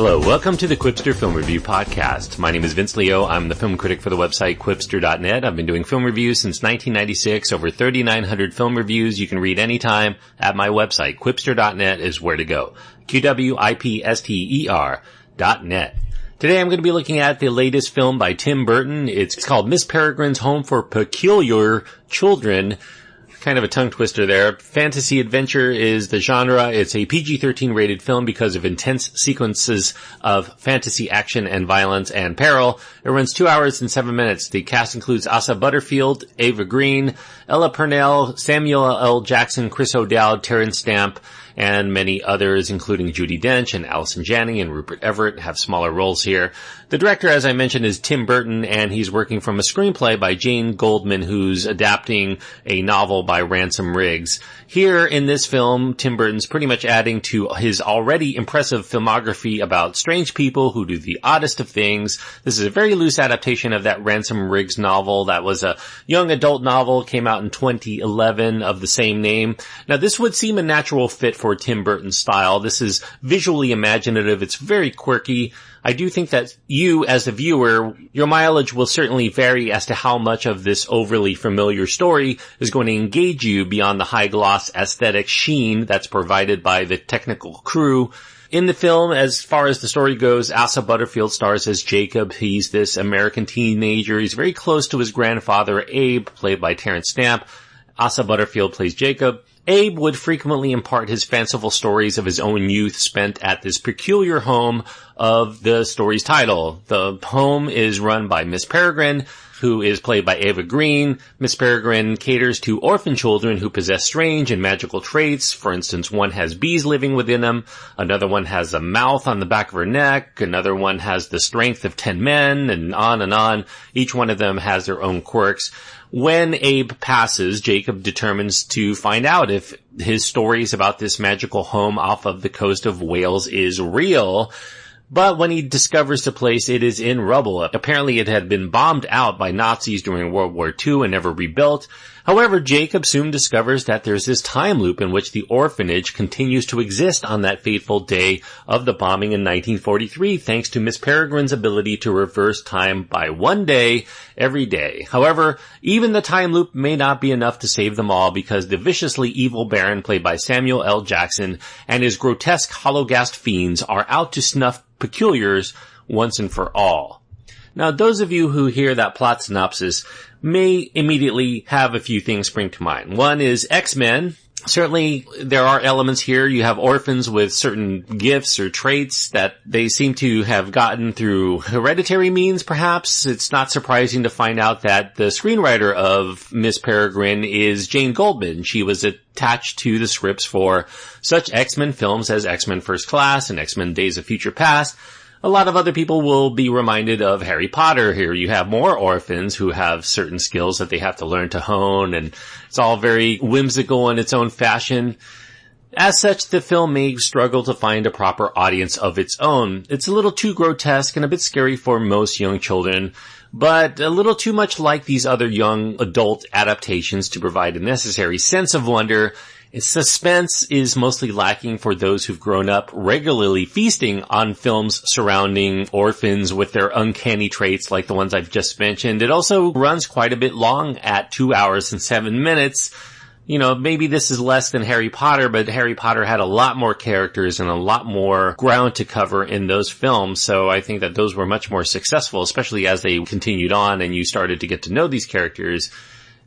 Hello, welcome to the Quipster Film Review Podcast. My name is Vince Leo. I'm the film critic for the website Quipster.net. I've been doing film reviews since 1996, over 3,900 film reviews you can read anytime at my website. Quipster.net is where to go. QWIPSTER.net. Today I'm going to be looking at the latest film by Tim Burton. It's called Miss Peregrine's Home for Peculiar Children. Kind of a tongue twister there. Fantasy adventure is the genre. It's a PG-13 rated film because of intense sequences of fantasy action and violence and peril. It runs 2 hours and 7 minutes. The cast includes Asa Butterfield, Ava Green, Ella Purnell, Samuel L. Jackson, Chris O'Dowd, Terrence Stamp, and many others, including Judi Dench and Allison Janney and Rupert Everett, have smaller roles here. The director, as I mentioned, is Tim Burton, and he's working from a screenplay by Jane Goldman, who's adapting a novel by Ransom Riggs. Here in this film, Tim Burton's pretty much adding to his already impressive filmography about strange people who do the oddest of things. This is a very loose adaptation of that Ransom Riggs novel. That was a young adult novel, came out in 2011 of the same name. Now, this would seem a natural fit for Tim Burton's style. This is visually imaginative. It's very quirky. I do think that you, as a viewer, your mileage will certainly vary as to how much of this overly familiar story is going to engage you beyond the high-gloss aesthetic sheen that's provided by the technical crew. In the film, as far as the story goes, Asa Butterfield stars as Jacob. He's this American teenager. He's very close to his grandfather, Abe, played by Terrence Stamp. Asa Butterfield plays Jacob. Abe would frequently impart his fanciful stories of his own youth spent at this peculiar home of the story's title. The home is run by Miss Peregrine, who is played by Ava Green. Miss Peregrine caters to orphan children who possess strange and magical traits. For instance, one has bees living within them. Another one has a mouth on the back of her neck. Another one has the strength of 10 men, and on and on. Each one of them has their own quirks. When Abe passes, Jacob determines to find out if his stories about this magical home off of the coast of Wales is real. But when he discovers the place, it is in rubble. Apparently it had been bombed out by Nazis during World War II and never rebuilt. However, Jacob soon discovers that there's this time loop in which the orphanage continues to exist on that fateful day of the bombing in 1943, thanks to Miss Peregrine's ability to reverse time by 1 day every day. However, even the time loop may not be enough to save them all, because the viciously evil Barron, played by Samuel L. Jackson, and his grotesque Hollowgast fiends are out to snuff peculiars once and for all. Now, those of you who hear that plot synopsis may immediately have a few things spring to mind. One is X-Men. Certainly, there are elements here. You have orphans with certain gifts or traits that they seem to have gotten through hereditary means, perhaps. It's not surprising to find out that the screenwriter of Miss Peregrine is Jane Goldman. She was attached to the scripts for such X-Men films as X-Men First Class and X-Men Days of Future Past. A lot of other people will be reminded of Harry Potter. Here you have more orphans who have certain skills that they have to learn to hone, and it's all very whimsical in its own fashion. As such, the film may struggle to find a proper audience of its own. It's a little too grotesque and a bit scary for most young children, but a little too much like these other young adult adaptations to provide a necessary sense of wonder. Its suspense is mostly lacking for those who've grown up regularly feasting on films surrounding orphans with their uncanny traits like the ones I've just mentioned. It also runs quite a bit long at 2 hours and 7 minutes. You know, maybe this is less than Harry Potter, but Harry Potter had a lot more characters and a lot more ground to cover in those films, so I think that those were much more successful, especially as they continued on and you started to get to know these characters.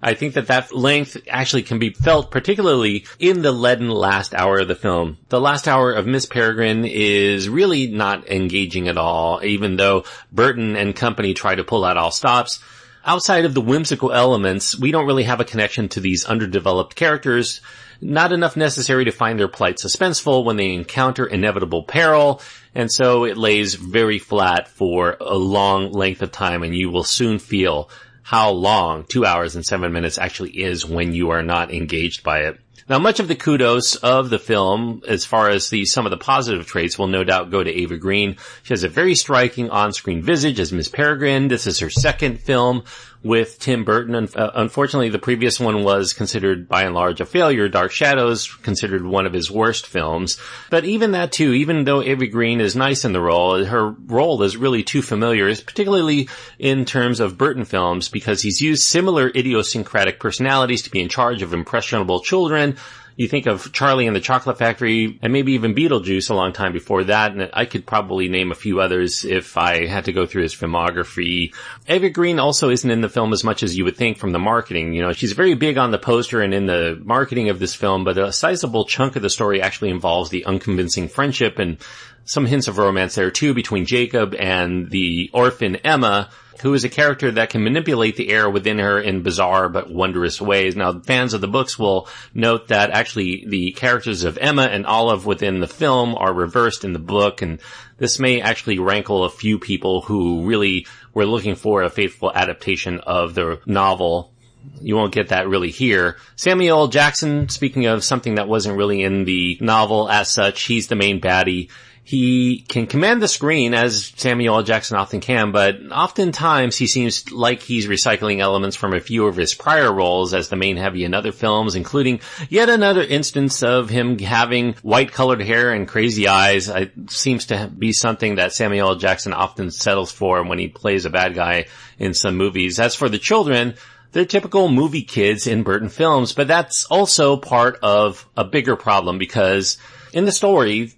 I think that length actually can be felt particularly in the leaden last hour of the film. The last hour of Miss Peregrine is really not engaging at all, even though Burton and company try to pull out all stops. Outside of the whimsical elements, we don't really have a connection to these underdeveloped characters. Not enough necessary to find their plight suspenseful when they encounter inevitable peril, and so it lays very flat for a long length of time, and you will soon feel how long 2 hours and 7 minutes actually is when you are not engaged by it. Now, much of the kudos of the film, as far as some of the positive traits, will no doubt go to Ava Green. She has a very striking on-screen visage as Miss Peregrine. This is her second film with Tim Burton. Unfortunately, the previous one was considered by and large a failure. Dark Shadows, considered one of his worst films. But even that too, even though Ava Green is nice in the role, her role is really too familiar, particularly in terms of Burton films, because he's used similar idiosyncratic personalities to be in charge of impressionable children. You think of Charlie and the Chocolate Factory, and maybe even Beetlejuice a long time before that, and I could probably name a few others if I had to go through his filmography. Ava Green also isn't in the film as much as you would think from the marketing. You know, she's very big on the poster and in the marketing of this film, but a sizable chunk of the story actually involves the unconvincing friendship and some hints of romance there too between Jacob and the orphan Emma, who is a character that can manipulate the air within her in bizarre but wondrous ways. Now, fans of the books will note that actually the characters of Emma and Olive within the film are reversed in the book, and this may actually rankle a few people who really were looking for a faithful adaptation of the novel. You won't get that really here. Samuel L. Jackson, speaking of something that wasn't really in the novel as such, he's the main baddie. He can command the screen, as Samuel L. Jackson often can, but oftentimes he seems like he's recycling elements from a few of his prior roles as the main heavy in other films, including yet another instance of him having white-colored hair and crazy eyes. It seems to be something that Samuel L. Jackson often settles for when he plays a bad guy in some movies. As for the children, they're typical movie kids in Burton films, but that's also part of a bigger problem because in the story,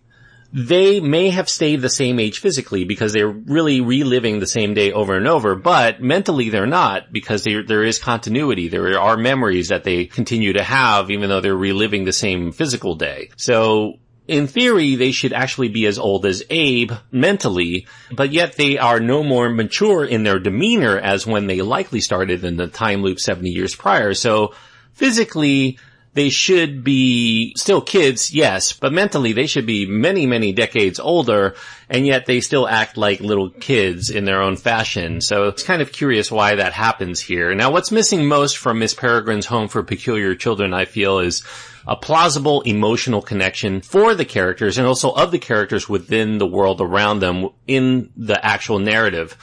they may have stayed the same age physically because they're really reliving the same day over and over, but mentally they're not because there is continuity. There are memories that they continue to have even though they're reliving the same physical day. So in theory, they should actually be as old as Abe mentally, but yet they are no more mature in their demeanor as when they likely started in the time loop 70 years prior. So physically, they should be still kids, yes, but mentally they should be many, many decades older, and yet they still act like little kids in their own fashion. So it's kind of curious why that happens here. Now, what's missing most from Miss Peregrine's Home for Peculiar Children, I feel, is a plausible emotional connection for the characters and also of the characters within the world around them in the actual narrative.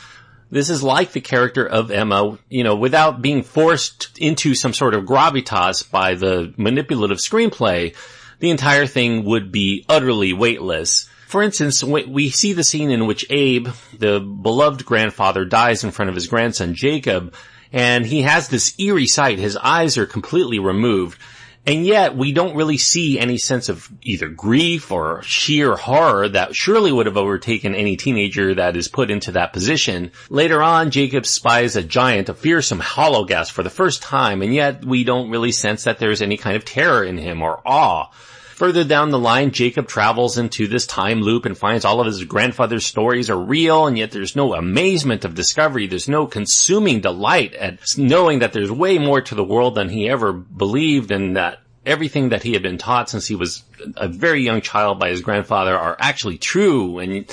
This is like the character of Emma, you know, without being forced into some sort of gravitas by the manipulative screenplay, the entire thing would be utterly weightless. For instance, we see the scene in which Abe, the beloved grandfather, dies in front of his grandson Jacob, and he has this eerie sight. His eyes are completely removed. And yet, we don't really see any sense of either grief or sheer horror that surely would have overtaken any teenager that is put into that position. Later on, Jacob spies a giant, a fearsome Hollowgast for the first time, and yet we don't really sense that there's any kind of terror in him or awe. Further down the line, Jacob travels into this time loop and finds all of his grandfather's stories are real, and yet there's no amazement of discovery. There's no consuming delight at knowing that there's way more to the world than he ever believed, and that everything that he had been taught since he was a very young child by his grandfather are actually true. And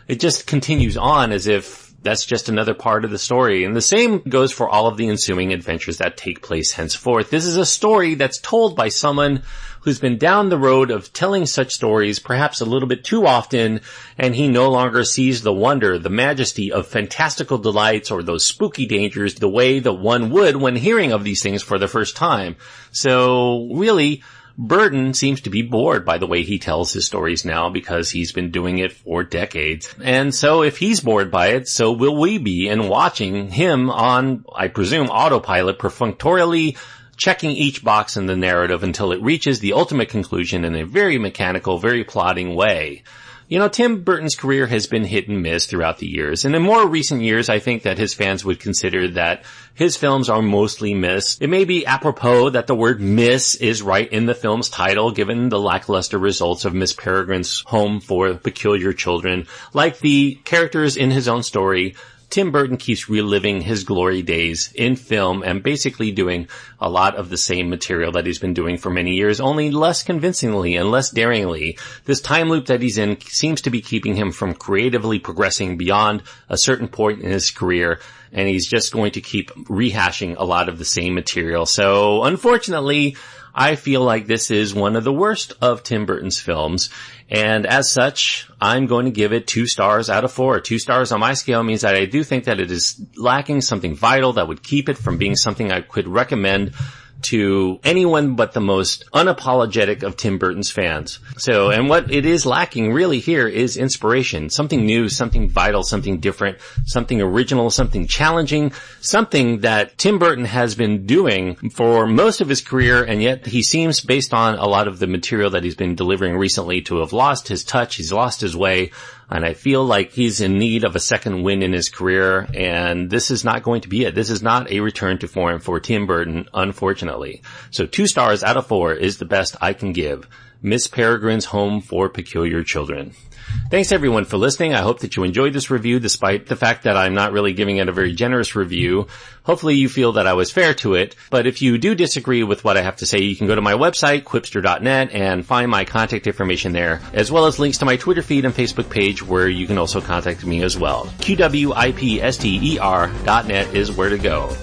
it just continues on as if that's just another part of the story. And the same goes for all of the ensuing adventures that take place henceforth. This is a story that's told by someone who's been down the road of telling such stories perhaps a little bit too often, and he no longer sees the wonder, the majesty of fantastical delights or those spooky dangers the way that one would when hearing of these things for the first time. So really, Burton seems to be bored by the way he tells his stories now because he's been doing it for decades. And so if he's bored by it, so will we be in watching him on, I presume, autopilot perfunctorily checking each box in the narrative until it reaches the ultimate conclusion in a very mechanical, very plodding way. You know, Tim Burton's career has been hit and miss throughout the years, and in more recent years, I think that his fans would consider that his films are mostly missed. It may be apropos that the word miss is right in the film's title, given the lackluster results of Miss Peregrine's Home for Peculiar Children. Like the characters in his own story, Tim Burton keeps reliving his glory days in film and basically doing a lot of the same material that he's been doing for many years, only less convincingly and less daringly. This time loop that he's in seems to be keeping him from creatively progressing beyond a certain point in his career, and he's just going to keep rehashing a lot of the same material. So, unfortunately, I feel like this is one of the worst of Tim Burton's films. And as such, I'm going to give it 2 stars out of 4. 2 stars on my scale means that I do think that it is lacking something vital that would keep it from being something I could recommend to anyone but the most unapologetic of Tim Burton's fans. So, and what it is lacking really here is inspiration. Something new, something vital, something different, something original, something challenging, something that Tim Burton has been doing for most of his career, and yet he seems, based on a lot of the material that he's been delivering recently, to have lost his touch, he's lost his way. And I feel like he's in need of a second win in his career, and this is not going to be it. This is not a return to form for Tim Burton, unfortunately. So 2 stars out of 4 is the best I can give Miss Peregrine's Home for Peculiar Children. Thanks everyone for listening. I hope that you enjoyed this review, despite the fact that I'm not really giving it a very generous review. Hopefully you feel that I was fair to it. But if you do disagree with what I have to say, you can go to my website, quipster.net, and find my contact information there, as well as links to my Twitter feed and Facebook page, where you can also contact me as well. QWIPSTER.net is where to go.